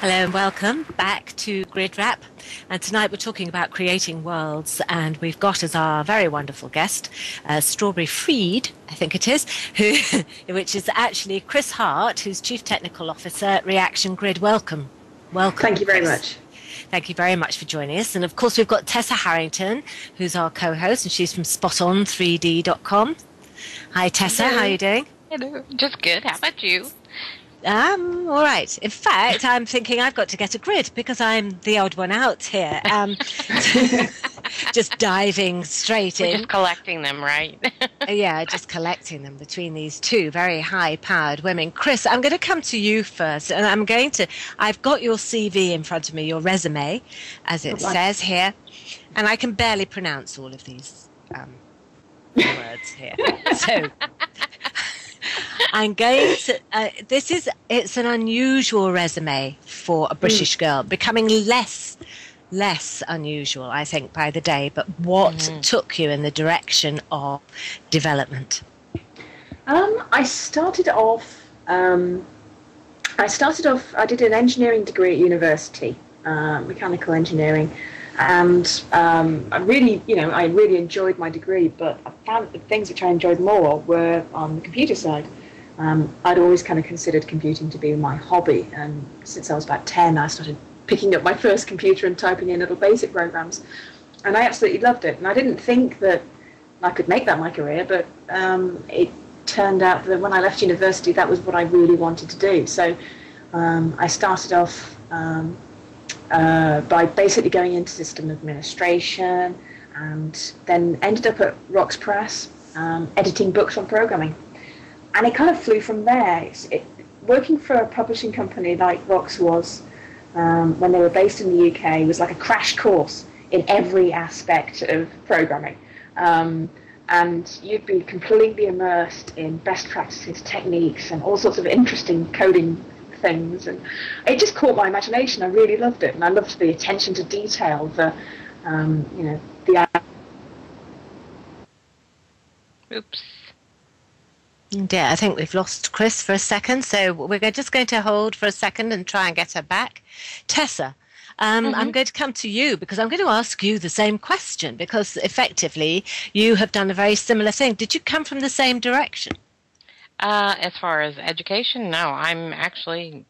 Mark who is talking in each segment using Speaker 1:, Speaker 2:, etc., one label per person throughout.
Speaker 1: Hello and welcome back to GRIDWRAP. And tonight we're talking about creating worlds, and we've got as our very wonderful guest, Strawberry Freed, I think it is, which is actually Chris Hart, who's Chief Technical Officer at Reaction Grid. Welcome. Welcome.
Speaker 2: Thank you very much.
Speaker 1: Thank you very much for joining us. And of course we've got Tessa Harrington, who's our co-host, and she's from spoton3d.com. Hi Tessa,
Speaker 3: Hello.
Speaker 1: how are you doing?
Speaker 3: Hello. Just good. How about you?
Speaker 1: All right. In fact, I'm thinking I've got to get a grid because I'm the odd one out here. Just diving straight in.
Speaker 3: We're just collecting them, right?
Speaker 1: Yeah, just collecting them between these two very high-powered women. Chris, I'm going to come to you first, and I've got your CV in front of me, your resume, as it says here, and I can barely pronounce all of these words here. So I'm going to, it's an unusual resume for a British girl, becoming less unusual, I think, by the day. But what took you in the direction of development?
Speaker 2: I did an engineering degree at university, mechanical engineering, and I really enjoyed my degree, but I found the things which I enjoyed more were on the computer side. I'd always kind of considered computing to be my hobby, and since I was about 10, I started picking up my first computer and typing in little basic programs, and I absolutely loved it. And I didn't think that I could make that my career, but it turned out that when I left university, that was what I really wanted to do. So I started off by basically going into system administration, and then ended up at Rox Press, editing books on programming. And it kind of flew from there. Working for a publishing company like Rox was, when they were based in the UK, was like a crash course in every aspect of programming. And you'd be completely immersed in best practices, techniques, and all sorts of interesting coding things. And it just caught my imagination. I really loved it. And I loved the attention to detail, the.
Speaker 3: Oops.
Speaker 1: Yeah, I think we've lost Chris for a second, so we're just going to hold for a second and try and get her back. Tessa, I'm going to come to you because I'm going to ask you the same question, because effectively you have done a very similar thing. Did you come from the same direction?
Speaker 3: As far as education, no. I'm actually,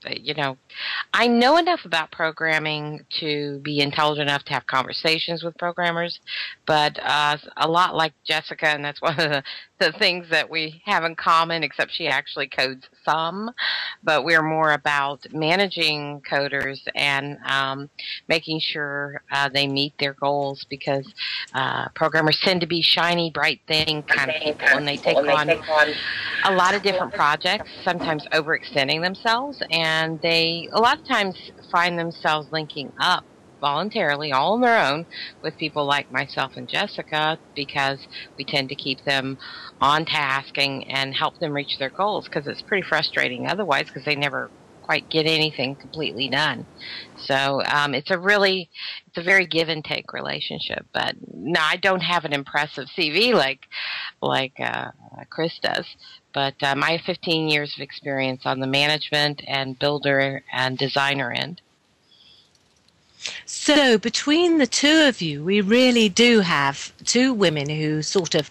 Speaker 3: I know enough about programming to be intelligent enough to have conversations with programmers, but a lot like Jessica, and that's one of the things that we have in common, except she actually codes some, but we're more about managing coders and making sure they meet their goals, because programmers tend to be shiny, bright thing kind of people, and they take on a lot of different projects, sometimes overextending themselves, and they a lot of times find themselves linking up voluntarily, all on their own, with people like myself and Jessica, because we tend to keep them on task and help them reach their goals, because it's pretty frustrating otherwise, because they never quite get anything completely done. So it's a very give and take relationship. But no, I don't have an impressive CV like Chris does. But I have 15 years of experience on the management and builder and designer end.
Speaker 1: So between the two of you, we really do have two women who sort of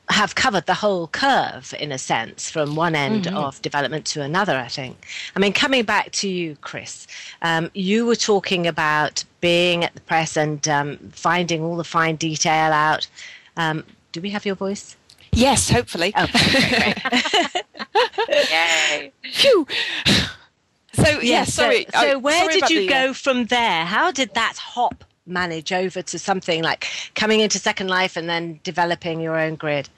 Speaker 1: have covered the whole curve, in a sense, from one end of development to another, I think. I mean, coming back to you, Chris, you were talking about being at the press and finding all the fine detail out. Do we have your voice?
Speaker 4: Yes, hopefully.
Speaker 1: Oh, great.
Speaker 3: Yay.
Speaker 4: Phew. So, sorry.
Speaker 1: So where did you go from there? How did that hop manage over to something like coming into Second Life and then developing your own grid?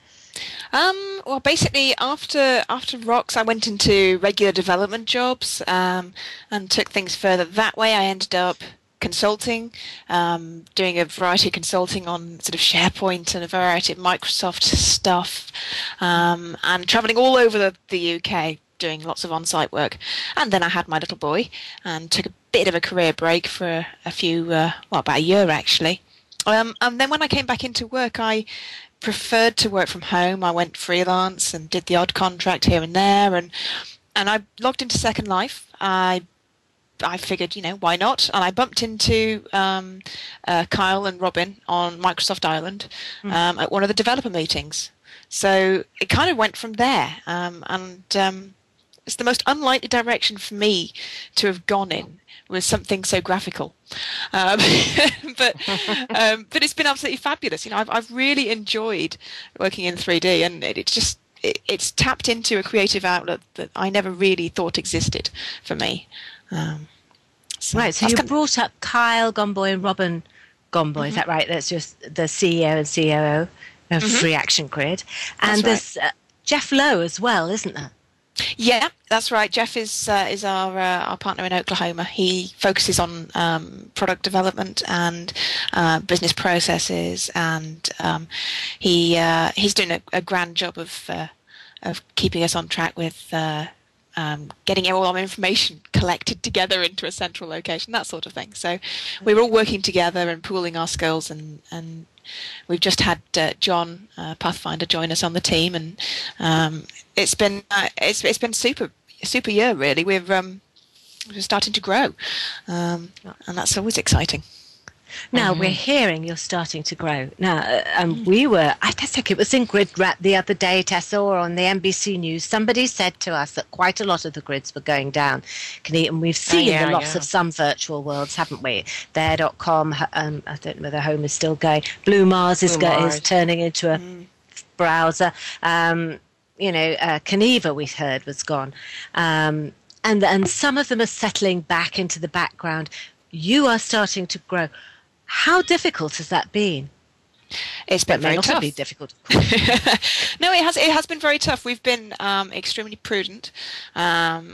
Speaker 4: Well, basically, after Rox, I went into regular development jobs and took things further that way. I ended up consulting, doing a variety of consulting on sort of SharePoint and a variety of Microsoft stuff, and travelling all over the UK, doing lots of on-site work. And then I had my little boy and took a bit of a career break for about a year actually. And then when I came back into work, I preferred to work from home. I went freelance and did the odd contract here and there, and I logged into Second Life. I I figured, why not? And I bumped into Kyle and Robin on Microsoft Ireland at one of the developer meetings. So it kind of went from there. It's the most unlikely direction for me to have gone in, was something so graphical. But it's been absolutely fabulous. I've really enjoyed working in 3D, and it's tapped into a creative outlet that I never really thought existed for me.
Speaker 1: So you brought up Kyle Gomboy and Robin Gomboy, is that right? That's just the CEO and COO of Free Action Grid. And there's Jeff Lowe as well, isn't there?
Speaker 4: Yeah, that's right. Jeff is our partner in Oklahoma. He focuses on product development and business processes, and he's doing a grand job of keeping us on track with getting all our information collected together into a central location, that sort of thing. So we're all working together and pooling our skills, and we've just had John Pathfinder join us on the team, and it's been super year really. We're starting to grow, and that's always exciting.
Speaker 1: Now we're hearing you're starting to grow. Now, I think it was in GRIDWRAP the other day, Tessa, or on the NBC News. Somebody said to us that quite a lot of the grids were going down, and we've seen the loss of some virtual worlds, haven't we? There.com, I don't know whether Home is still going. Blue Mars is turning into a browser. Caneva, we heard, was gone. And some of them are settling back into the background. You are starting to grow. How difficult has that been?
Speaker 4: It's been very tough.
Speaker 1: Be difficult.
Speaker 4: No, it has been very tough. We've been extremely prudent.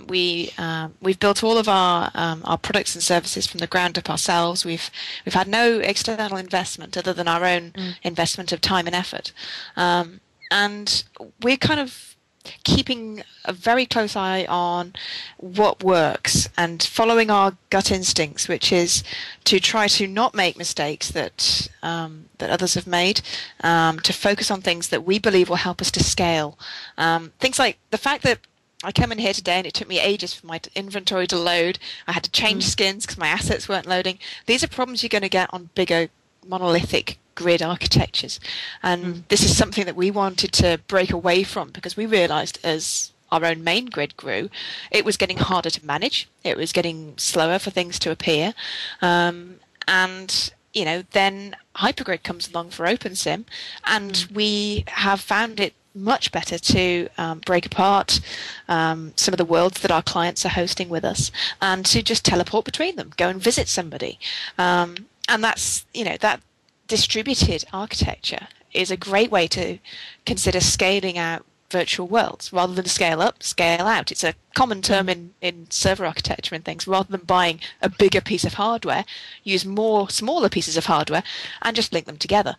Speaker 4: We've built all of our products and services from the ground up ourselves. We've had no external investment other than our own investment of time and effort, and we're kind of keeping a very close eye on what works and following our gut instincts, which is to try to not make mistakes that others have made, to focus on things that we believe will help us to scale. Things like the fact that I come in here today and it took me ages for my inventory to load. I had to change skins because my assets weren't loading. These are problems you're going to get on bigger monolithic grid architectures, and this is something that we wanted to break away from, because we realized as our own main grid grew, it was getting harder to manage, it was getting slower for things to appear, and then Hypergrid comes along for OpenSim, and we have found it much better to break apart some of the worlds that our clients are hosting with us, and to just teleport between them, go and visit somebody, and that's that distributed architecture is a great way to consider scaling out virtual worlds rather than scale up, scale out. It's a common term in server architecture and things. Rather than buying a bigger piece of hardware, use more smaller pieces of hardware and just link them together.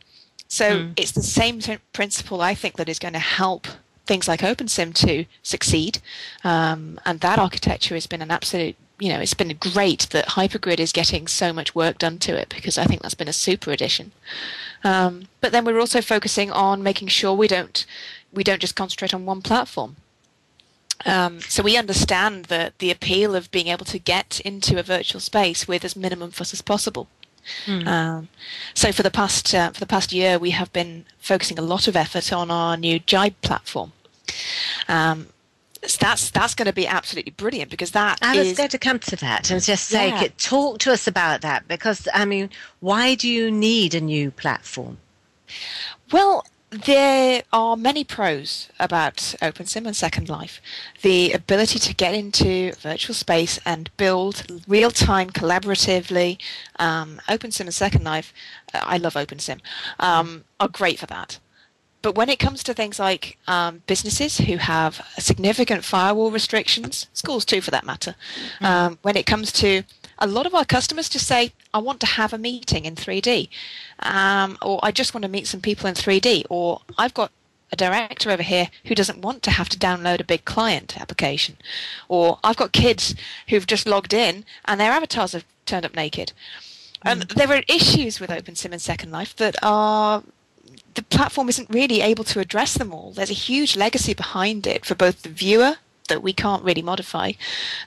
Speaker 4: So it's the same principle, I think, that is going to help things like OpenSim to succeed. And that architecture has been an absolute, it's been great that Hypergrid is getting so much work done to it, because I think that's been a super addition. But then we're also focusing on making sure we don't just concentrate on one platform. So we understand the appeal of being able to get into a virtual space with as minimum fuss as possible. So for the past year, we have been focusing a lot of effort on our new Jibe platform. That's going to be absolutely brilliant, because
Speaker 1: I was going to come to that and just say, talk to us about that, because why do you need a new platform?
Speaker 4: Well, there are many pros about OpenSim and Second Life. The ability to get into virtual space and build real-time collaboratively. OpenSim and Second Life, I love OpenSim, are great for that. But when it comes to things like businesses who have significant firewall restrictions, schools too for that matter, when it comes to a lot of our customers just say, I want to have a meeting in 3D, or I just want to meet some people in 3D, or I've got a director over here who doesn't want to have to download a big client application, or I've got kids who've just logged in and their avatars have turned up naked. And there are issues with OpenSim and Second Life that the platform isn't really able to address them all. There's a huge legacy behind it for both the viewer, that we can't really modify.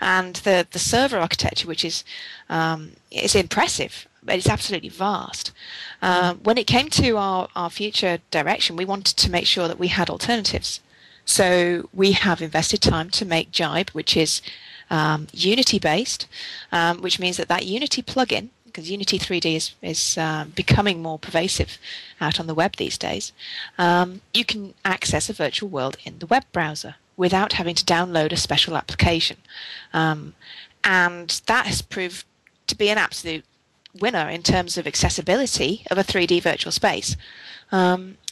Speaker 4: And the server architecture, which is impressive, but it's absolutely vast. When it came to our future direction, we wanted to make sure that we had alternatives. So we have invested time to make Jibe, which is Unity-based, which means that Unity plugin, because Unity 3D is becoming more pervasive out on the web these days, you can access a virtual world in the web browser without having to download a special application. And that has proved to be an absolute winner in terms of accessibility of a 3D virtual space.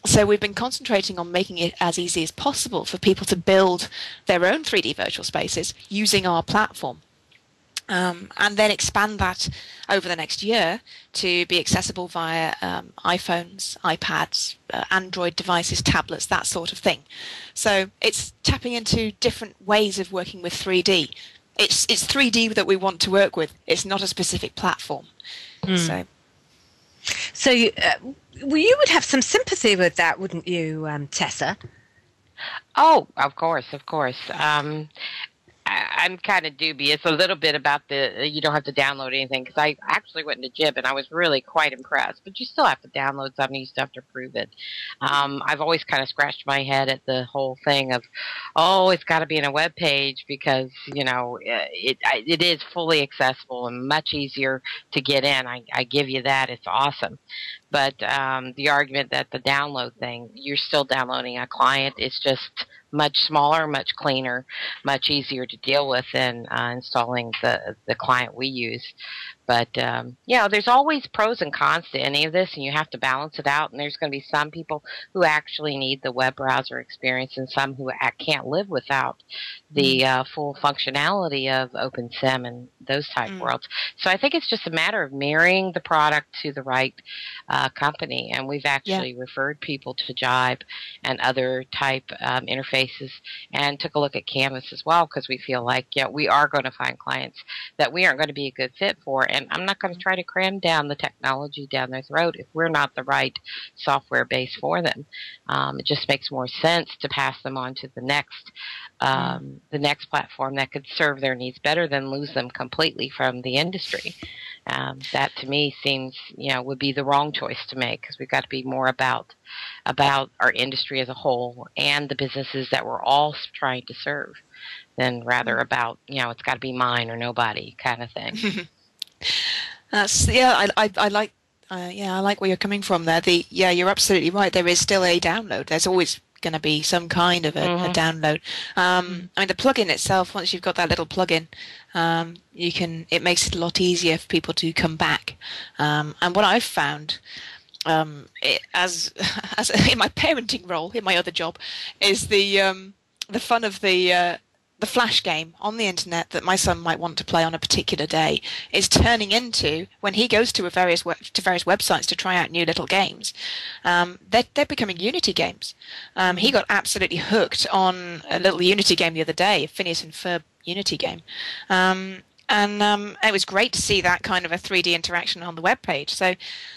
Speaker 4: So we've been concentrating on making it as easy as possible for people to build their own 3D virtual spaces using our platform. And then expand that over the next year to be accessible via iPhones, iPads, Android devices, tablets, that sort of thing. So it's tapping into different ways of working with 3D. It's 3D that we want to work with. It's not a specific platform.
Speaker 1: So you would have some sympathy with that, wouldn't you, Tessa?
Speaker 3: Oh, of course. I'm kind of dubious a little bit about you don't have to download anything, because I actually went into Jib and I was really quite impressed, but you still have to download some new stuff to prove it. I've always kind of scratched my head at the whole thing of, it's got to be in a web page, because, it is fully accessible and much easier to get in. I give you that. It's awesome. But the argument that the download thing, you're still downloading a client. It's just much smaller, much cleaner, much easier to deal with than installing the client we use. But, there's always pros and cons to any of this, and you have to balance it out. And there's going to be some people who actually need the web browser experience and some who can't live without the full functionality of OpenSim and those type worlds. So I think it's just a matter of marrying the product to the right company. And we've actually referred people to Jibe and other type interfaces, and took a look at Canvas as well, because we feel like we are going to find clients that we aren't going to be a good fit for. And I'm not going to try to cram down the technology down their throat if we're not the right software base for them. It just makes more sense to pass them on to the next platform that could serve their needs better than lose them completely from the industry. That to me seems, would be the wrong choice to make, because we've got to be more about our industry as a whole and the businesses that we're all trying to serve, than rather about, it's got to be mine or nobody kind of thing.
Speaker 4: I like where you're coming from there. You're absolutely right. There is still a download. There's always going to be some kind of a download. I mean, the plugin itself, once you've got that little plugin, it makes it a lot easier for people to come back. And what I've found, as in my parenting role, in my other job, is the fun of the Flash game on the internet that my son might want to play on a particular day is turning into, when he goes to various websites to try out new little games, they're becoming Unity games. He got absolutely hooked on a little Unity game the other day, a Phineas and Ferb Unity game. And it was great to see that kind of a 3D interaction on the web page. So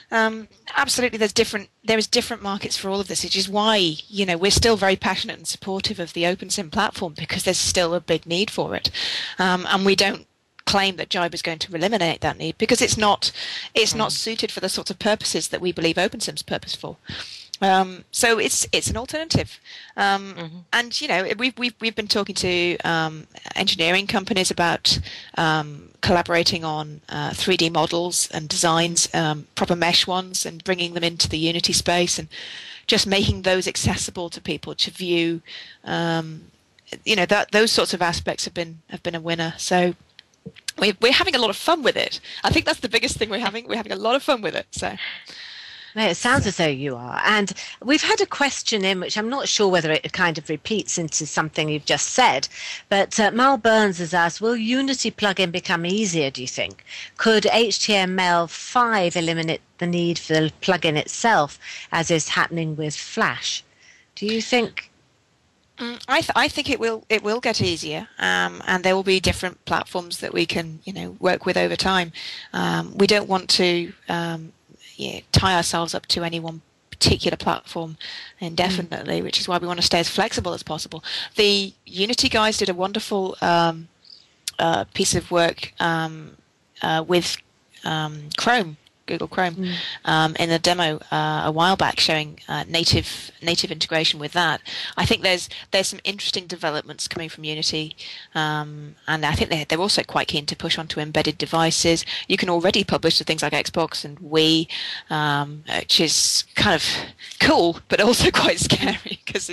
Speaker 4: absolutely, there is different markets for all of this, which is why we're still very passionate and supportive of the OpenSim platform, because there's still a big need for it, and we don't claim that Jibe is going to eliminate that need, because it's not suited for the sorts of purposes that we believe OpenSim's purposeful. So it's an alternative, and we've been talking to engineering companies about collaborating on 3D models and designs, proper mesh ones, and bringing them into the Unity space, and just making those accessible to people to view. That those sorts of aspects have been a winner. So we're having a lot of fun with it. I think that's the biggest thing we're having. We're having a lot of fun with it. So.
Speaker 1: It sounds as though you are. And we've had a question in, which I'm not sure whether it kind of repeats into something you've just said, but Mal Burns has asked, will Unity plugin become easier, do you think? Could HTML5 eliminate the need for the plugin itself, as is happening with Flash? Do you think?
Speaker 4: I think it will get easier, and there will be different platforms that we can work with over time. We don't want to tie ourselves up to any one particular platform indefinitely, which is why we want to stay as flexible as possible. The Unity guys did a wonderful piece of work with Chrome, Google Chrome, in a demo a while back, showing native integration with that. I think there's some interesting developments coming from Unity, and I think they're also quite keen to push onto embedded devices. You can already publish to things like Xbox and Wii, which is kind of cool, but also quite scary because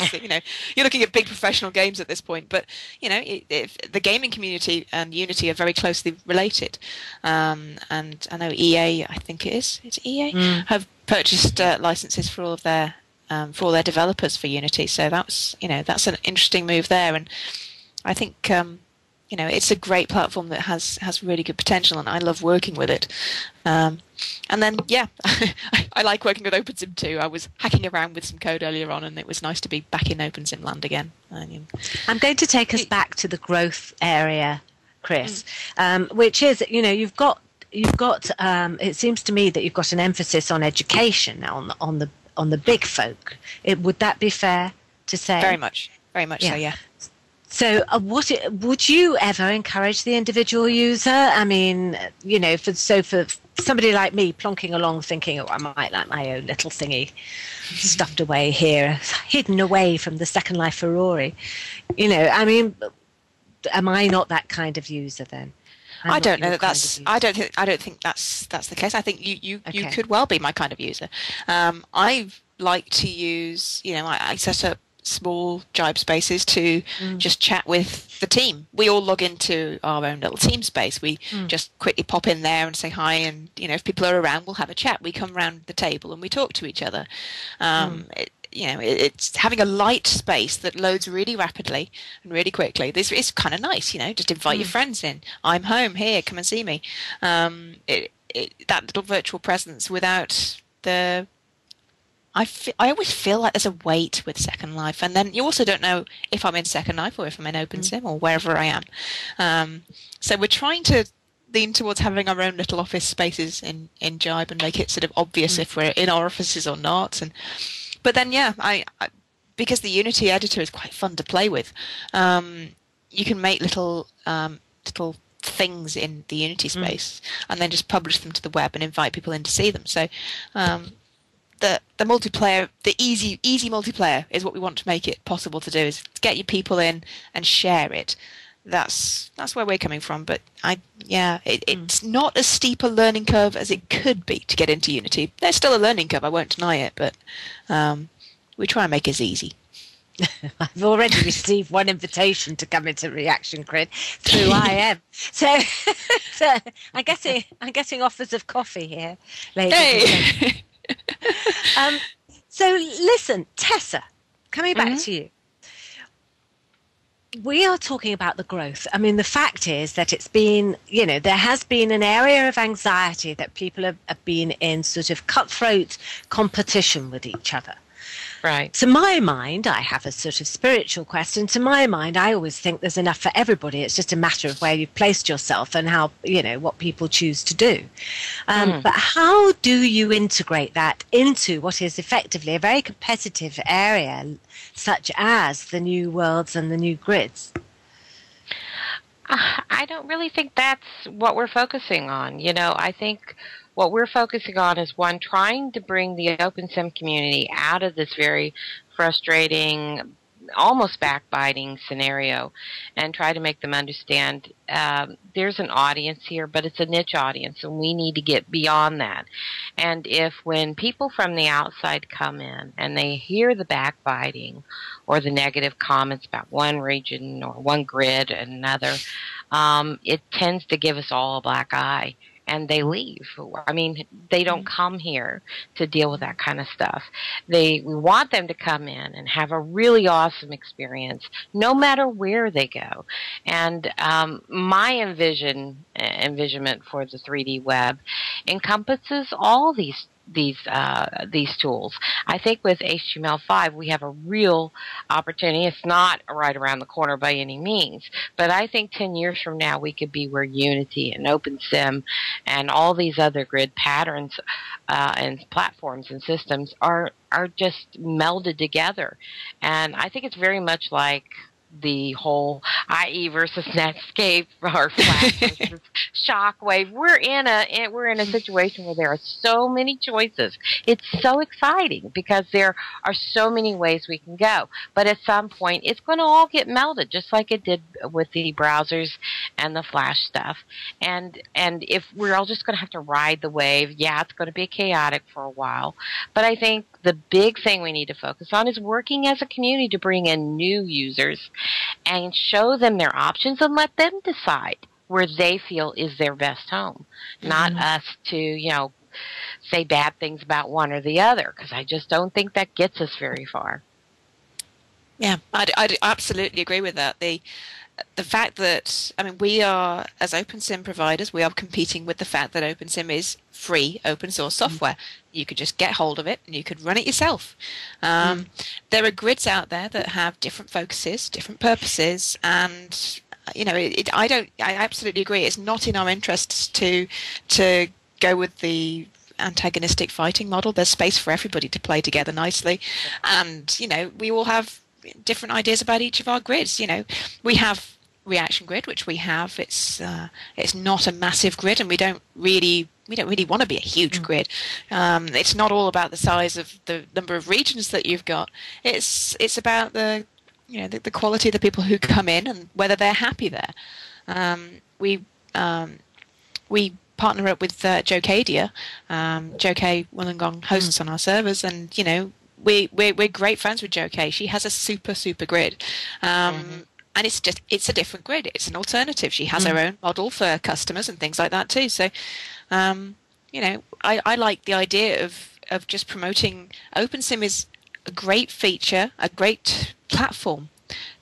Speaker 4: you're looking at big professional games at this point. But if the gaming community and Unity are very closely related, and I know EA, I think it's EA, have purchased licenses for all of their developers for Unity. So that's an interesting move there, and I think it's a great platform that has really good potential, and I love working with it. And then I like working with OpenSim too. I was hacking around with some code earlier on, and it was nice to be back in OpenSim land again.
Speaker 1: I'm going to take us back to the growth area, Chris, which is you've got. It seems to me that you've got an emphasis on education now on the big folk. Would that be fair to say?
Speaker 4: Very much so. Yeah.
Speaker 1: So, would you ever encourage the individual user? I mean, for somebody like me plonking along, thinking, I might like my own little thingy stuffed away here, hidden away from the Second Life Ferrari. I mean, am I not that kind of user then?
Speaker 4: I don't know that I don't think that's the case. I think you could well be my kind of user. I like to use, I set up small Jibe spaces to just chat with the team. We all log into our own little team space. We just quickly pop in there and say hi, and if people are around, we'll have a chat. We come around the table and we talk to each other. It's having a light space that loads really rapidly and really quickly. This is kind of nice, just invite your friends in. I'm home, here, come and see me. That little virtual presence without the... I always feel like there's a weight with Second Life, and then you also don't know if I'm in Second Life or if I'm in OpenSim or wherever I am. So we're trying to lean towards having our own little office spaces in Jibe and make it sort of obvious if we're in our offices or not. But then, I because the Unity editor is quite fun to play with, you can make little things in the Unity space and then just publish them to the web and invite people in to see them. So the multiplayer, the easy multiplayer is what we want to make it possible to do, is to get your people in and share it. That's where we're coming from. But it's not as steep a learning curve as it could be to get into Unity. There's still a learning curve, I won't deny it, but we try and make it easy.
Speaker 1: I've already received one invitation to come into Reaction Grid through IM. So I'm getting offers of coffee here, ladies.
Speaker 4: Hey.
Speaker 1: So listen, Tessa, coming back to you. We are talking about the growth. I mean, the fact is that it's been, there has been an area of anxiety that people have been in sort of cutthroat competition with each other.
Speaker 3: Right.
Speaker 1: To my mind, I have a sort of spiritual question. To my mind, I always think there's enough for everybody. It's just a matter of where you've placed yourself and how, what people choose to do. But how do you integrate that into what is effectively a very competitive area, such as the new worlds and the new grids?
Speaker 3: I don't really think that's what we're focusing on. I think what we're focusing on is, one, trying to bring the OpenSim community out of this very frustrating, almost backbiting scenario and try to make them understand there's an audience here, but it's a niche audience, and we need to get beyond that. And when people from the outside come in and they hear the backbiting or the negative comments about one region or one grid and another, it tends to give us all a black eye. And they leave. I mean, they don't come here to deal with that kind of stuff. We want them to come in and have a really awesome experience, no matter where they go. And my envisionment for the 3D web encompasses all these these tools. I think with HTML5 we have a real opportunity. It's not right around the corner by any means, but I think 10 years from now we could be where Unity and OpenSim and all these other grid patterns and platforms and systems are just melded together. And I think it's very much like the whole IE versus Netscape or Flash versus Shockwave. We're in a situation where there are so many choices. It's so exciting because there are so many ways we can go. But at some point, it's going to all get melded, just like it did with the browsers and the Flash stuff. And if we're all just going to have to ride the wave, yeah, it's going to be chaotic for a while. But I think the big thing we need to focus on is working as a community to bring in new users and show them their options and let them decide where they feel is their best home, not us to, say bad things about one or the other, because I just don't think that gets us very far.
Speaker 4: Yeah, I absolutely agree with that. The fact that, we are, as OpenSim providers, we are competing with the fact that OpenSim is free open source software. You could just get hold of it and you could run it yourself. There are grids out there that have different focuses, different purposes, and I absolutely agree. It's not in our interests to go with the antagonistic fighting model. There's space for everybody to play together nicely, and we all have different ideas about each of our grids. We have Reaction Grid, which we have. It's not a massive grid, and we don't really want to be a huge grid. It's not all about the size of the number of regions that you've got. It's about the quality of the people who come in and whether they're happy there. We partner up with Jokadia. Jok Wollongong hosts on our servers, and we're great friends with Jok. She has a super grid. And it's a different grid. It's an alternative. She has her own model for customers and things like that too. So, I like the idea of just promoting. OpenSim is a great feature, a great platform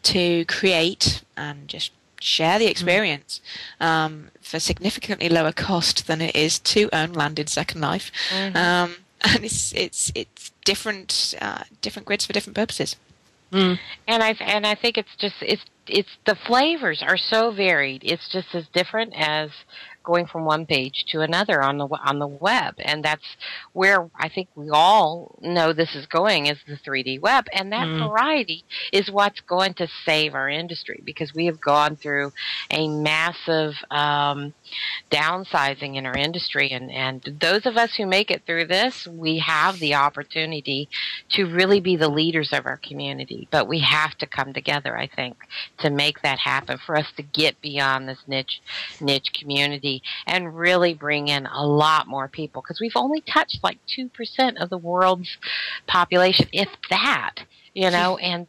Speaker 4: to create and just share the experience for significantly lower cost than it is to own land in Second Life. And it's different grids for different purposes.
Speaker 3: And I think it's the flavors are so varied. It's just as different as going from one page to another on the web, and that's where I think we all know this is going, is the 3D web, and that variety is what's going to save our industry, because we have gone through a massive downsizing in our industry, and those of us who make it through this, we have the opportunity to really be the leaders of our community, but we have to come together, I think, to make that happen, for us to get beyond this niche community and really bring in a lot more people, because we've only touched like 2% of the world's population, if that, and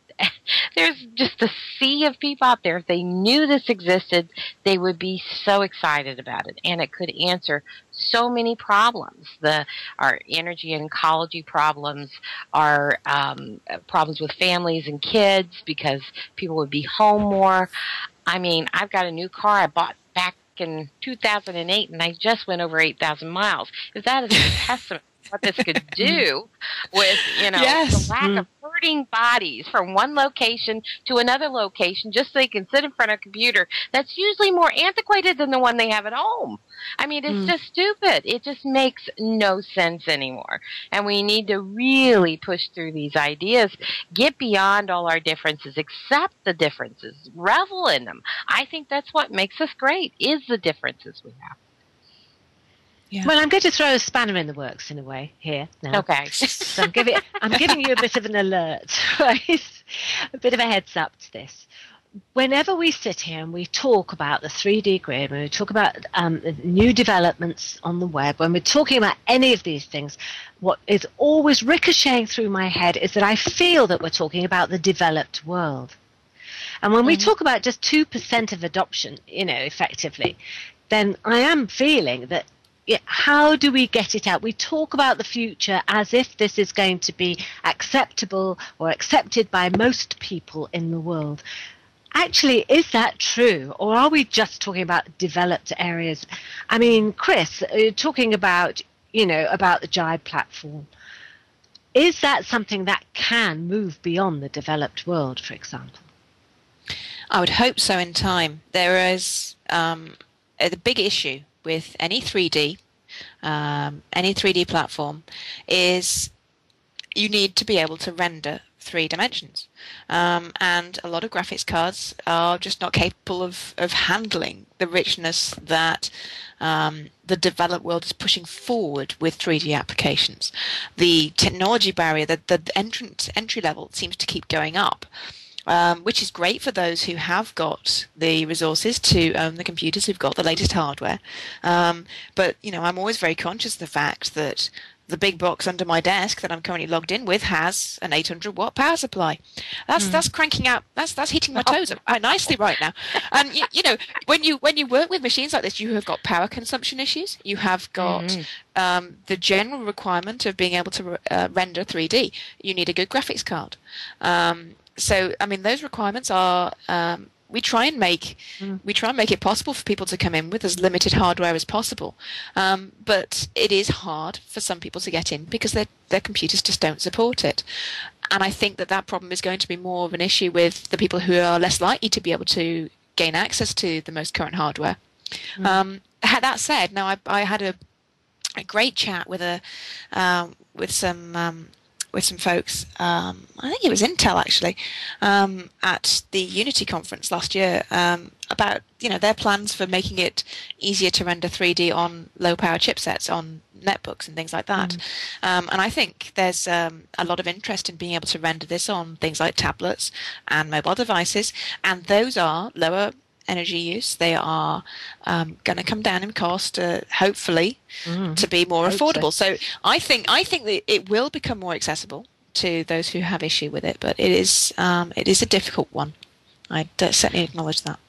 Speaker 3: there's just a sea of people out there. If they knew this existed, they would be so excited about it, and it could answer so many problems. Our energy and ecology problems, our problems with families and kids, because people would be home more. I've got a new car I bought back in 2008, and I just went over 8,000 miles. If that is a testament to what this could do with, the lack of herding bodies from one location to another location just so they can sit in front of a computer that's usually more antiquated than the one they have at home. It's just stupid. It just makes no sense anymore. And we need to really push through these ideas, get beyond all our differences, accept the differences, revel in them. I think that's what makes us great, is the differences we have.
Speaker 1: Yeah. Well, I'm going to throw a spanner in the works in a way here now.
Speaker 3: Okay.
Speaker 1: So I'm giving you a bit of an alert, right? A bit of a heads up to this. Whenever we sit here and we talk about the 3D grid, when we talk about new developments on the web, when we're talking about any of these things, what is always ricocheting through my head is that I feel that we're talking about the developed world. And when we talk about just 2% of adoption, effectively, then I am feeling that how do we get it out? We talk about the future as if this is going to be acceptable or accepted by most people in the world. Actually, is that true? Or are we just talking about developed areas? Chris, talking about about the GRIDE platform. Is that something that can move beyond the developed world, for example?
Speaker 4: I would hope so in time. There is the big issue with any 3D platform is you need to be able to render 3 dimensions. And a lot of graphics cards are just not capable of handling the richness that the developed world is pushing forward with 3D applications. The technology barrier, the entry level seems to keep going up. Which is great for those who have got the resources to own the computers, who've got the latest hardware. But, I'm always very conscious of the fact that the big box under my desk that I'm currently logged in with has an 800-watt power supply. That's cranking out. That's hitting my toes up quite nicely right now. And when you work with machines like this, you have got power consumption issues. You have got the general requirement of being able to render 3D. You need a good graphics card. So, those requirements are. We try and make it possible for people to come in with as limited hardware as possible, but it is hard for some people to get in because their computers just don't support it. And I think that problem is going to be more of an issue with the people who are less likely to be able to gain access to the most current hardware. That said, now I had a great chat with some folks, I think it was Intel actually, at the Unity conference last year, about their plans for making it easier to render 3D on low power chipsets on netbooks and things like that. And I think there's a lot of interest in being able to render this on things like tablets and mobile devices, and those are lower energy use. They are going to come down in cost, hopefully, to be more affordable. So I think that it will become more accessible to those who have issue with it, but it is a difficult one. I certainly acknowledge that.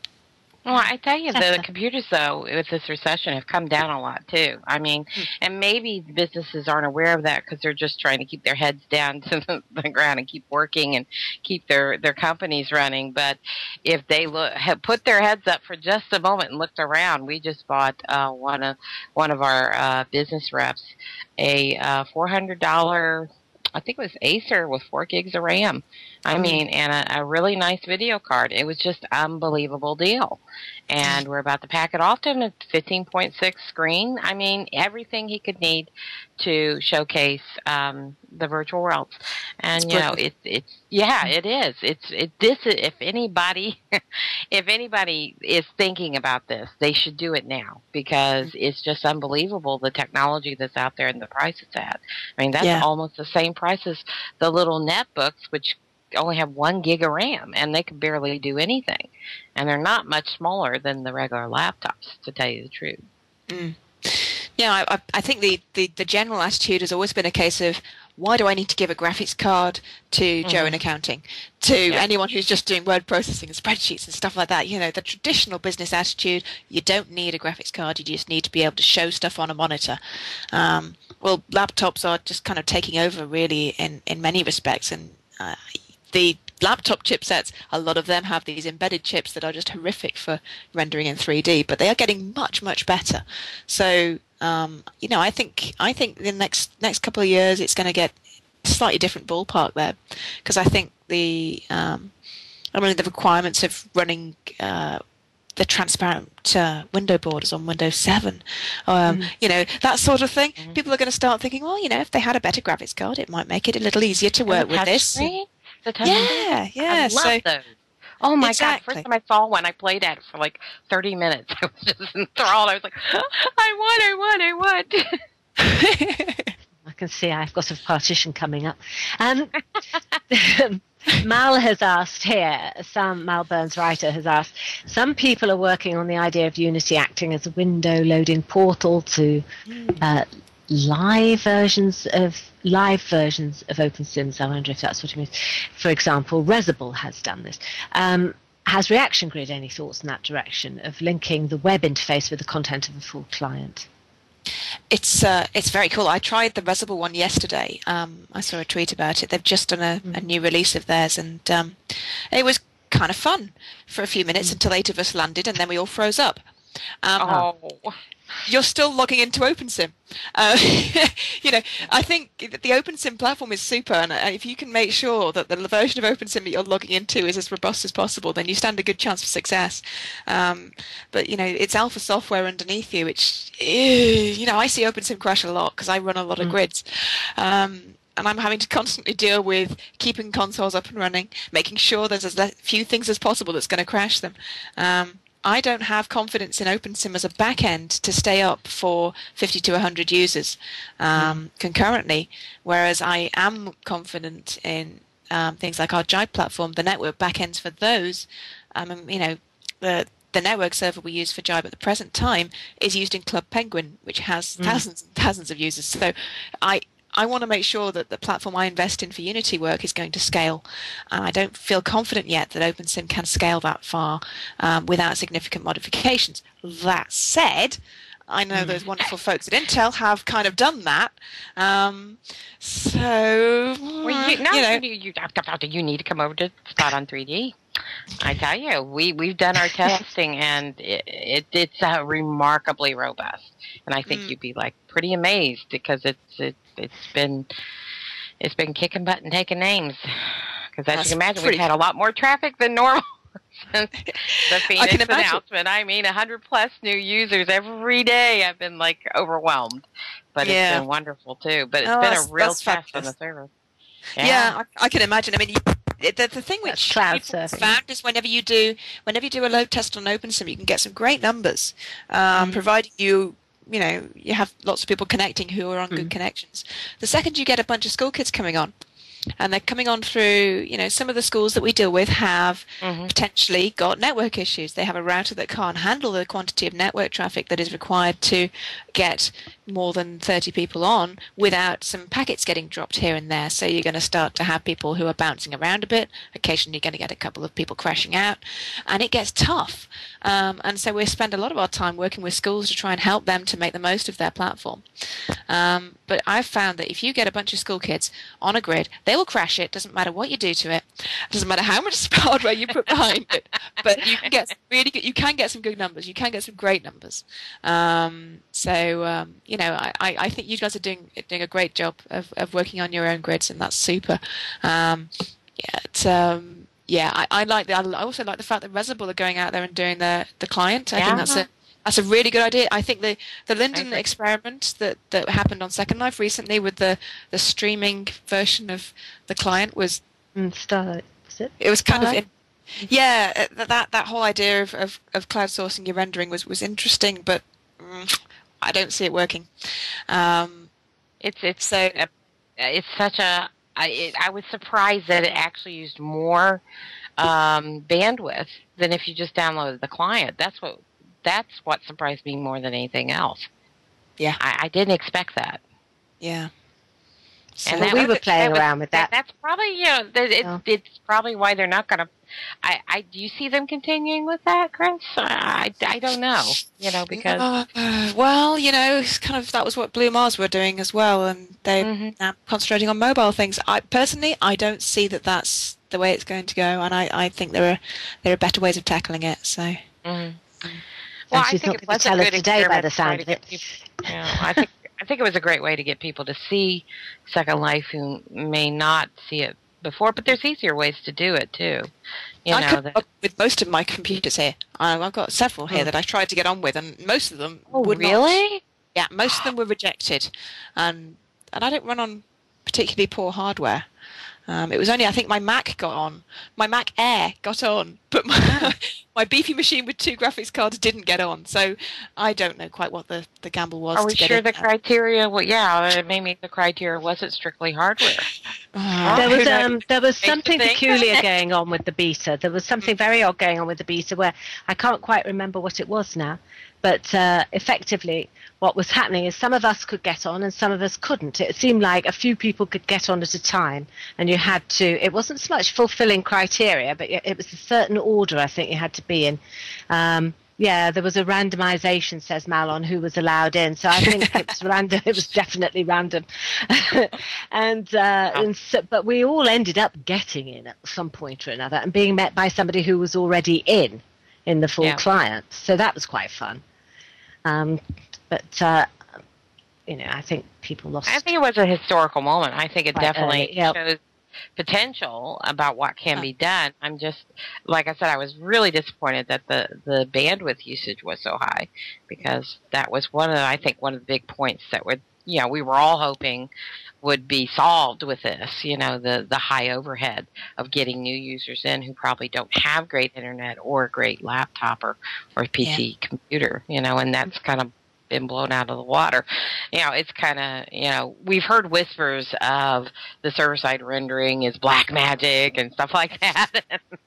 Speaker 3: Well, I tell you, the computers, though, with this recession have come down a lot, too. And maybe businesses aren't aware of that because they're just trying to keep their heads down to the ground and keep working and keep their companies running. But if they have put their heads up for just a moment and looked around, we just bought one of our business reps a $400, I think it was Acer with 4 gigs of RAM. And a really nice video card. It was just unbelievable deal. And we're about to pack it off to him, a 15.6 screen. Everything he could need to showcase the virtual worlds. And it is. If anybody is thinking about this, they should do it now because it's just unbelievable the technology that's out there and the price it's at. That's almost the same price as the little netbooks, which only have 1 gig of RAM, and they can barely do anything. And they're not much smaller than the regular laptops, to tell you the truth.
Speaker 4: Yeah, I think the general attitude has always been a case of, why do I need to give a graphics card to Joe in accounting, to anyone who's just doing word processing and spreadsheets and stuff like that? The traditional business attitude, you don't need a graphics card, you just need to be able to show stuff on a monitor. Well, laptops are just kind of taking over, really, in many respects, and the laptop chipsets, a lot of them have these embedded chips that are just horrific for rendering in 3D, but they are getting much, much better. So, I think the next couple of years it's going to get a slightly different ballpark there, because I think the requirements of running the transparent window borders on Windows 7, that sort of thing. People are going to start thinking, well, if they had a better graphics card, it might make it a little easier to work with this.
Speaker 3: I love those. Oh my God! First time I saw one, I played at it for like 30 minutes. I was just enthralled. I was like, I want.
Speaker 1: I can see I've got a partition coming up. Mal has asked here, Mal Burns writer has asked, some people are working on the idea of Unity acting as a window loading portal to live versions of OpenSims. I wonder if that's what it means. For example, Resable has done this. Has Reaction Grid any thoughts in that direction of linking the web interface with the content of a full client?
Speaker 4: It's very cool. I tried the Resable one yesterday. I saw a tweet about it. They've just done a new release of theirs, and it was kind of fun for a few minutes until 8 of us landed, and then we all froze up. you're still logging into OpenSim. I think the OpenSim platform is super, and if you can make sure that the version of OpenSim that you're logging into is as robust as possible, then you stand a good chance of success. But it's alpha software underneath you, which I see OpenSim crash a lot because I run a lot of grids. And I'm having to constantly deal with keeping consoles up and running, making sure there's as few things as possible that's going to crash them. I don't have confidence in OpenSim as a backend to stay up for 50 to 100 users concurrently, whereas I am confident in things like our Jive platform, the network backends for those. The network server we use for Jive at the present time is used in Club Penguin, which has thousands and thousands of users. So I want to make sure that the platform I invest in for Unity work is going to scale. I don't feel confident yet that OpenSim can scale that far without significant modifications. That said, I know those wonderful folks at Intel have kind of done that.
Speaker 3: You need to come over to Spot on 3D. I tell you, we've done our testing, and it's remarkably robust. And I think you'd be like pretty amazed because it's been kicking butt and taking names. Because as you can imagine, we've had a lot more traffic than normal since the Phoenix announcement. I mean, 100+ new users every day. I've been like overwhelmed, but it's been wonderful too. But it's been a real test on the server.
Speaker 4: Yeah, I can imagine. I mean, the thing which
Speaker 1: cloud
Speaker 4: people found is whenever you do a load test on OpenSim, you can get some great numbers, providing you have lots of people connecting who are on good connections. The second you get a bunch of school kids coming on, and they're coming on through, some of the schools that we deal with have potentially got network issues. They have a router that can't handle the quantity of network traffic that is required to get more than 30 people on without some packets getting dropped here and there. So you're going to start to have people who are bouncing around a bit. Occasionally you're going to get a couple of people crashing out, and it gets tough. And so we spend a lot of our time working with schools to try and help them to make the most of their platform. But I've found that if you get a bunch of school kids on a grid, they will crash it. Doesn't matter what you do to it. Doesn't matter how much hardware you put behind it. But you can get some really good. You can get some good numbers. You can get some great numbers. I think you guys are doing a great job of working on your own grids, and that's super. I like I also like the fact that Resable are going out there and doing the client. I think that's a really good idea. I think the Linden experiment that happened on Second Life recently with the streaming version of the client was
Speaker 1: Starlight. Was it?
Speaker 4: It was kind of that whole idea of cloud sourcing your rendering was interesting, but I don't see it working. I was surprised that it actually used more bandwidth than if you just downloaded the client. That's what surprised me more than anything else. Yeah, I didn't expect that. Yeah.
Speaker 1: So and we were playing around with that.
Speaker 3: That's probably it's probably why they're not going to. Do you see them continuing with that, Chris? I don't know. Because
Speaker 4: it's kind of that was what Blue Mars were doing as well, and they're now concentrating on mobile things. I don't see that that's the way it's going to go, and I think there are better ways of tackling it. So.
Speaker 1: Well, I think it was a good today by the sound of it.
Speaker 3: I think it was a great way to get people to see Second Life who may not see it before, but there's easier ways to do it too.
Speaker 4: With most of my computers here, I've got several here that I tried to get on with, and most of them
Speaker 3: would really?
Speaker 4: Not. Yeah, most of them were rejected, and I don't run on particularly poor hardware. It was only, I think, my Mac got on. My Mac Air got on, but my beefy machine with 2 graphics cards didn't get on. So I don't know quite what the gamble was.
Speaker 3: Are we sure the criteria? Well, maybe the criteria wasn't strictly hardware.
Speaker 1: There was something peculiar going on with the beta. There was something very odd going on with the beta where I can't quite remember what it was now. But effectively, what was happening is some of us could get on and some of us couldn't. It seemed like a few people could get on at a time, and you had to. It wasn't so much fulfilling criteria, but it was a certain order I think you had to be in. There was a randomization, says Mal, who was allowed in. So I think it was random. It was definitely random. But we all ended up getting in at some point or another and being met by somebody who was already in the full client. So that was quite fun. but I think people lost.
Speaker 3: I think it was a historical moment. I think it definitely
Speaker 1: yep.
Speaker 3: shows potential about what can be done. I'm just, like I said, I was really disappointed that the bandwidth usage was so high, because that was one of the big points that would, we were all hoping would be solved with this, the high overhead of getting new users in who probably don't have great internet or a great laptop or PC computer, and that's kind of been blown out of the water. It's kind of, we've heard whispers of the server-side rendering is black magic and stuff like that.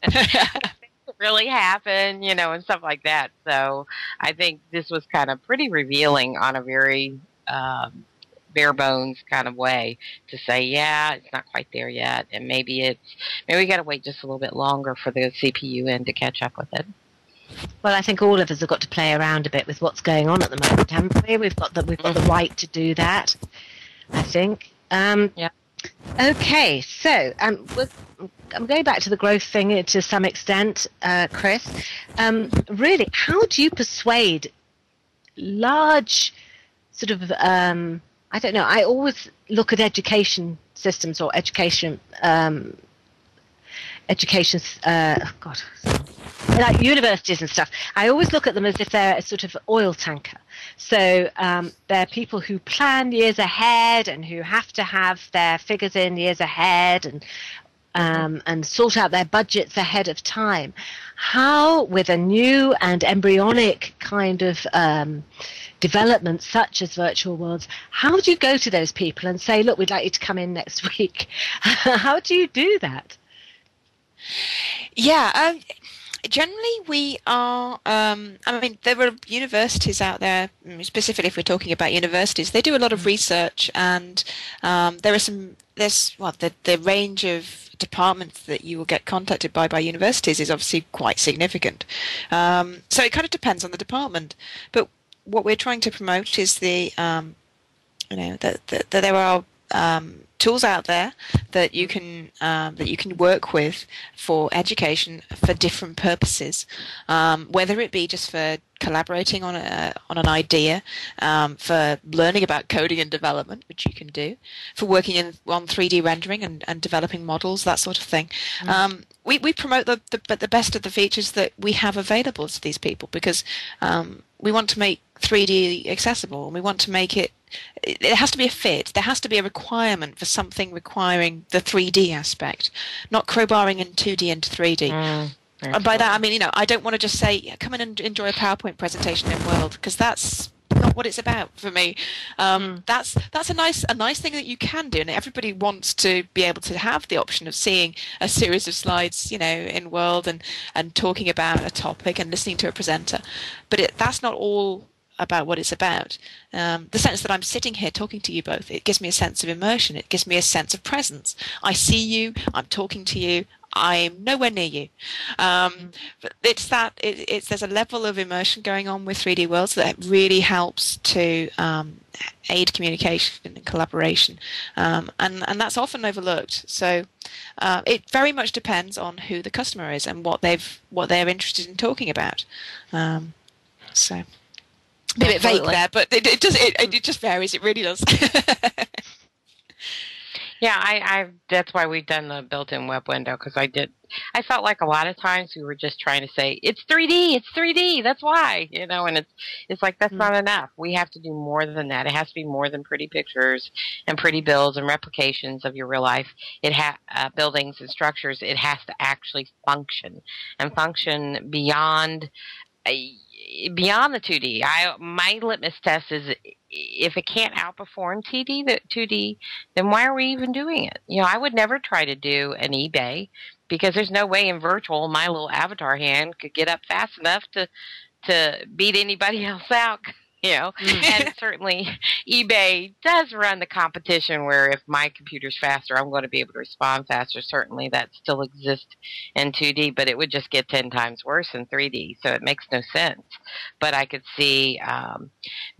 Speaker 3: It really happened, and stuff like that. So I think this was kind of pretty revealing on a very bare bones kind of way to say, it's not quite there yet, and maybe we got to wait just a little bit longer for the CPU end to catch up with it.
Speaker 1: Well, I think all of us have got to play around a bit with what's going on at the moment, haven't we? We've got the right to do that, I think.
Speaker 3: Yeah.
Speaker 1: Okay, so I'm going back to the growth thing to some extent, Chris. Really, how do you persuade large sort of, I don't know, I always look at education systems or education, like universities and stuff. I always look at them as if they're a sort of oil tanker. So they're people who plan years ahead and who have to have their figures in years ahead and sort out their budgets ahead of time. How, with a new and embryonic kind of development such as virtual worlds, how do you go to those people and say, look, we'd like you to come in next week? How do you do that?
Speaker 4: Yeah, generally we are, there are universities out there, specifically if we're talking about universities, they do a lot of research, and the range of departments that you will get contacted by universities is obviously quite significant. So it kind of depends on the department. But what we're trying to promote is that there are tools out there that you can work with for education for different purposes, whether it be just for collaborating on an idea, for learning about coding and development, which you can do, for working on 3D rendering and developing models, that sort of thing. We promote the best of the features that we have available to these people, because we want to make 3D accessible, and we want to make it has to be a fit. There has to be a requirement for something requiring the 3D aspect, not crowbarring in 2D into 3D. And by that I mean, I don't want to just say, come in and enjoy a PowerPoint presentation in World, because that's not what it's about for me. That's a nice thing that you can do, and everybody wants to be able to have the option of seeing a series of slides, in World and talking about a topic and listening to a presenter. But that's not all about what it's about. The sense that I'm sitting here talking to you both, it gives me a sense of immersion. It gives me a sense of presence. I see you, I'm talking to you, I'm nowhere near you. But there's a level of immersion going on with 3D Worlds that really helps to aid communication and collaboration, and that's often overlooked. So it very much depends on who the customer is and what they're interested in talking about. So a bit vague there, but it just varies. It really does.
Speaker 3: Yeah, that's why we've done the built-in web window, because I felt like a lot of times we were just trying to say, it's 3D, that's why, and it's like, that's not enough. We have to do more than that. It has to be more than pretty pictures and pretty builds and replications of your real life. Buildings and structures. It has to actually function, and function beyond the 2D. My litmus test is, if it can't outperform 2D, then why are we even doing it? I would never try to do an eBay, because there's no way in virtual my little avatar hand could get up fast enough to beat anybody else out. And certainly eBay does run the competition where if my computer's faster, I'm going to be able to respond faster. Certainly that still exists in 2D, but it would just get 10 times worse in 3D, so it makes no sense. But I could see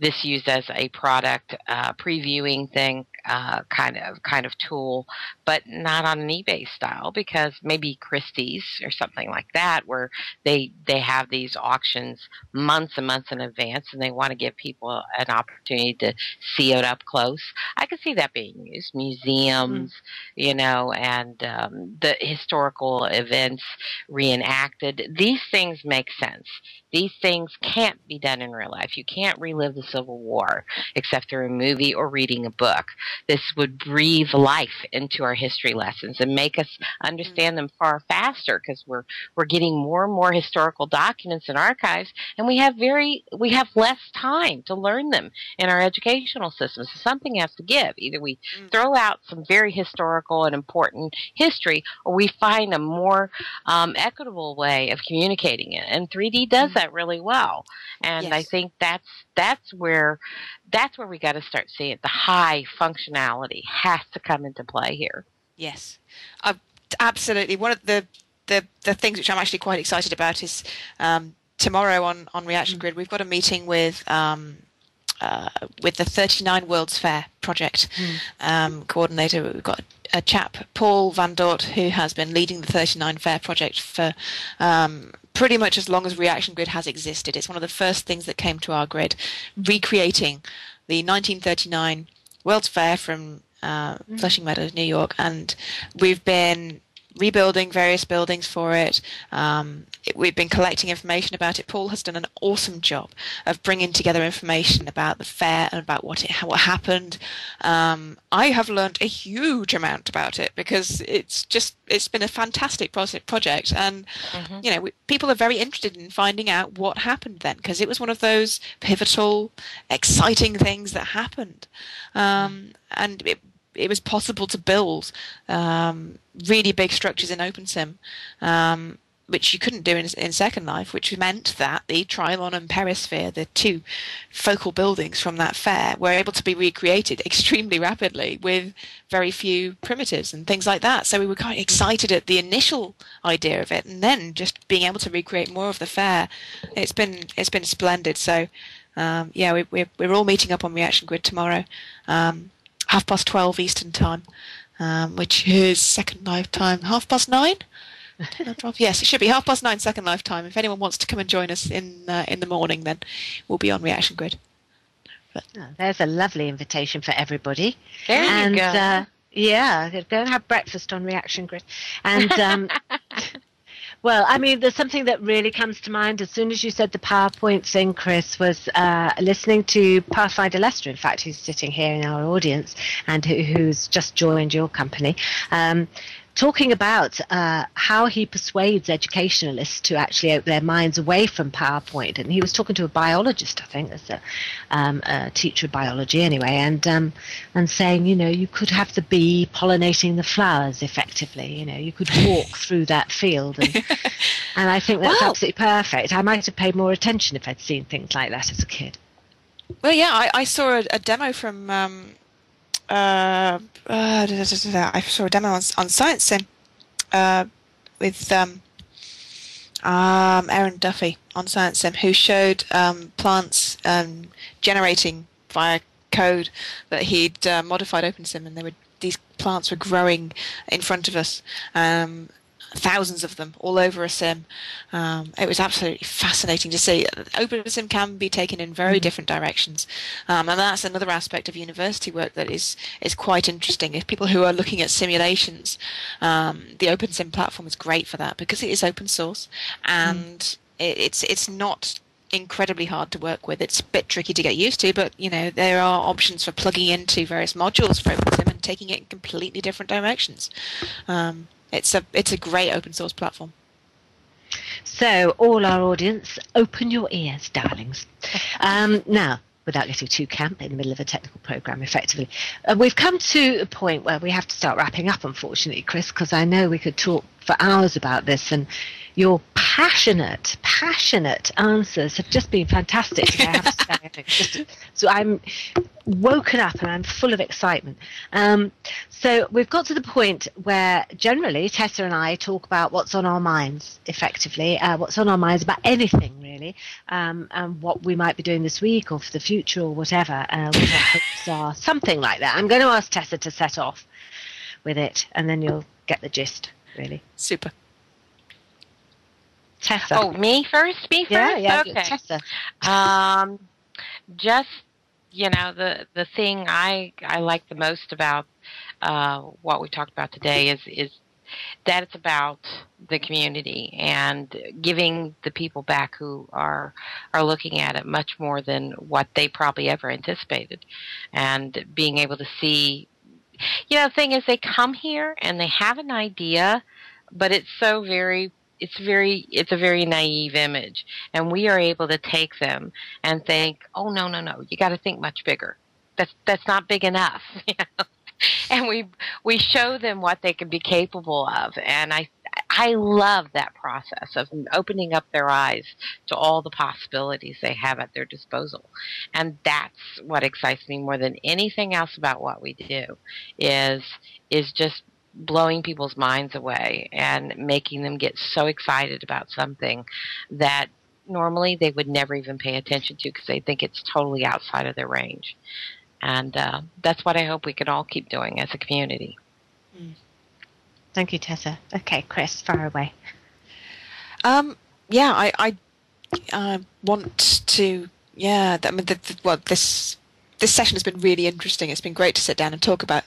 Speaker 3: this used as a product previewing thing, kind of tool, but not on an eBay style, because maybe Christie's or something like that, where they have these auctions months and months in advance, and they want to give people an opportunity to see it up close. I could see that being used. Museums, and the historical events reenacted. These things make sense. These things can't be done in real life. You can't relive the Civil War except through a movie or reading a book. This would breathe life into our history lessons and make us understand them far faster, because we're getting more and more historical documents in archives, and we have less time to learn them in our educational system. So something has to give. Either we throw out some very historical and important history, or we find a more equitable way of communicating it. And 3D does that really well. And I think that's where we got to start seeing it. The high functionality has to come into play here.
Speaker 4: Yes, absolutely. One of the things which I'm actually quite excited about is tomorrow on Reaction Grid, we've got a meeting with the 39 World's Fair project coordinator. We've got a chap, Paul Van Dort, who has been leading the 39 Fair project for pretty much as long as Reaction Grid has existed. It's one of the first things that came to our grid, recreating the 1939 World's Fair from Flushing Meadows, New York, and we've been rebuilding various buildings for it. We've been collecting information about it. Paul has done an awesome job of bringing together information about the fair and about what happened. I have learned a huge amount about it because it's been a fantastic project, and people are very interested in finding out what happened then, because it was one of those pivotal, exciting things that happened, and it was possible to build really big structures in OpenSim, which you couldn't do in Second Life, which meant that the Trilon and Perisphere, the two focal buildings from that fair, were able to be recreated extremely rapidly with very few primitives and things like that. So we were quite excited at the initial idea of it, and then just being able to recreate more of the fair. It's been splendid. So we're all meeting up on Reaction Grid tomorrow. 12:30 Eastern Time, which is Second Life time, 9:30. Yes, it should be 9:30 Second Life time. If anyone wants to come and join us in the morning, then we'll be on Reaction Grid.
Speaker 1: There's a lovely invitation for everybody.
Speaker 3: There you go.
Speaker 1: Go and have breakfast on Reaction Grid. And well, I mean, there's something that really comes to mind as soon as you said the PowerPoint thing, Chris, was listening to Pathfinder Lester, in fact, who's sitting here in our audience and who's just joined your company, talking about how he persuades educationalists to actually open their minds away from PowerPoint. And he was talking to a biologist, I think, as a teacher of biology anyway, and saying, you could have the bee pollinating the flowers effectively. You could walk through that field. And I think that's absolutely perfect. I might have paid more attention if I'd seen things like that as a kid.
Speaker 4: Well, yeah, I saw a demo from... I saw a demo on Science Sim with Aaron Duffy on Science Sim, who showed plants generating via code that he'd modified OpenSim, and these plants were growing in front of us. Thousands of them all over a sim. It was absolutely fascinating to see. OpenSim can be taken in very different directions, and that's another aspect of university work that is quite interesting. If people who are looking at simulations, the OpenSim platform is great for that because it is open source, and it's not incredibly hard to work with. It's a bit tricky to get used to, but there are options for plugging into various modules for OpenSim and taking it in completely different directions. It's a great open source platform.
Speaker 1: So, all our audience, open your ears, darlings. Now, without getting too camp in the middle of a technical program, effectively, we've come to a point where we have to start wrapping up, unfortunately, Chris, because I know we could talk for hours about this, and your passionate answers have just been fantastic today, I have to say. So I'm woken up and I'm full of excitement. So we've got to the point where generally Tessa and I talk about what's on our minds, effectively, what's on our minds about anything really, and what we might be doing this week or for the future or whatever, what our hopes are, something like that. I'm going to ask Tessa to set off with it, and then you'll get the gist, really.
Speaker 4: Super.
Speaker 1: Tessa.
Speaker 3: Oh, me first?
Speaker 1: Yeah,
Speaker 3: okay.
Speaker 1: Tessa.
Speaker 3: just, the thing I like the most about what we talked about today is that it's about the community and giving the people back who are looking at it much more than what they probably ever anticipated, and being able to see. The thing is, they come here and they have an idea, but it's a very naive image, and we are able to take them and think, oh, no, you got to think much bigger. That's not big enough. And we show them what they can be capable of, and I love that process of opening up their eyes to all the possibilities they have at their disposal. And that's what excites me more than anything else about what we do, is just blowing people's minds away and making them get so excited about something that normally they would never even pay attention to because they think it's totally outside of their range. And that's what I hope we can all keep doing as a community.
Speaker 1: Thank you, Tessa. Okay, Chris, fire away.
Speaker 4: Yeah, I want to. Yeah, I mean, this session has been really interesting. It's been great to sit down and talk about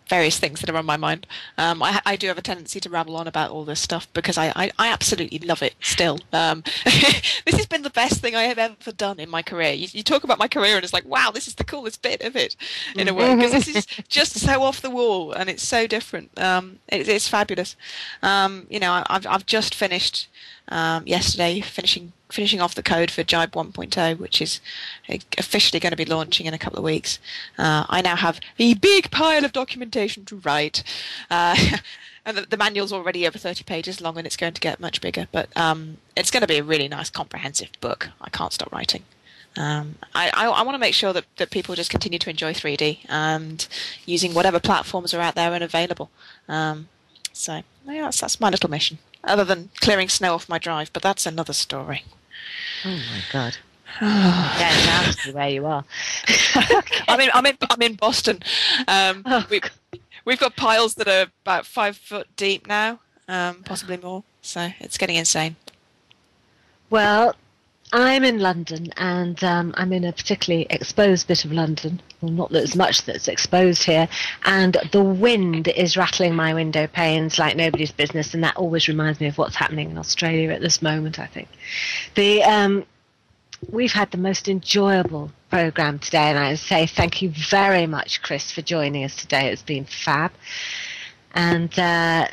Speaker 4: various things that are on my mind. I do have a tendency to ramble on about all this stuff because I absolutely love it still. This has been the best thing I have ever done in my career. You talk about my career and it's like, wow, this is the coolest bit of it, in a way, because this is just so off the wall and it's so different. It's fabulous. I've just finished yesterday, finishing off the code for Jibe 1.0, which is officially going to be launching in a couple of weeks. I now have a big pile of documentation to write, and the manual's already over 30 pages long, and it's going to get much bigger. But it's going to be a really nice, comprehensive book. I can't stop writing. I want to make sure that people just continue to enjoy 3D and using whatever platforms are out there and available. So yeah, that's my little mission. Other than clearing snow off my drive, but that's another story.
Speaker 1: Oh my God! Getting down to where you are.
Speaker 4: I'm in Boston. We've got piles that are about 5 foot deep now, possibly more. So it's getting insane.
Speaker 1: Well, I'm in London, and I'm in a particularly exposed bit of London. Well, not as much that's exposed here, and the wind is rattling my window panes like nobody's business, and that always reminds me of what's happening in Australia at this moment, I think. We've had the most enjoyable program today, and I say thank you very much, Chris, for joining us today. It's been fab. And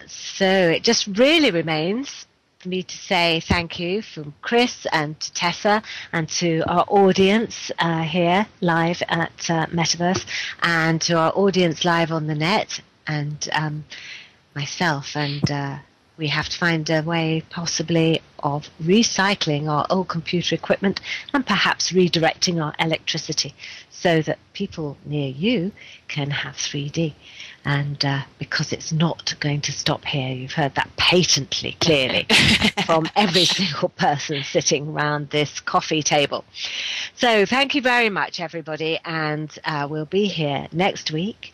Speaker 1: so it just really remains for me to say thank you from Chris and to Tessa and to our audience here live at Metaverse, and to our audience live on the net, and myself. And we have to find a way possibly of recycling our old computer equipment and perhaps redirecting our electricity so that people near you can have 3D. And because it's not going to stop here, you've heard that patently clearly from every single person sitting around this coffee table. So thank you very much, everybody, and we'll be here next week.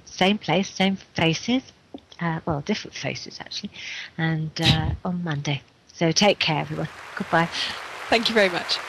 Speaker 1: Same place, same faces. Well, different faces, actually, and on Monday. So take care, everyone. Goodbye.
Speaker 4: Thank you very much.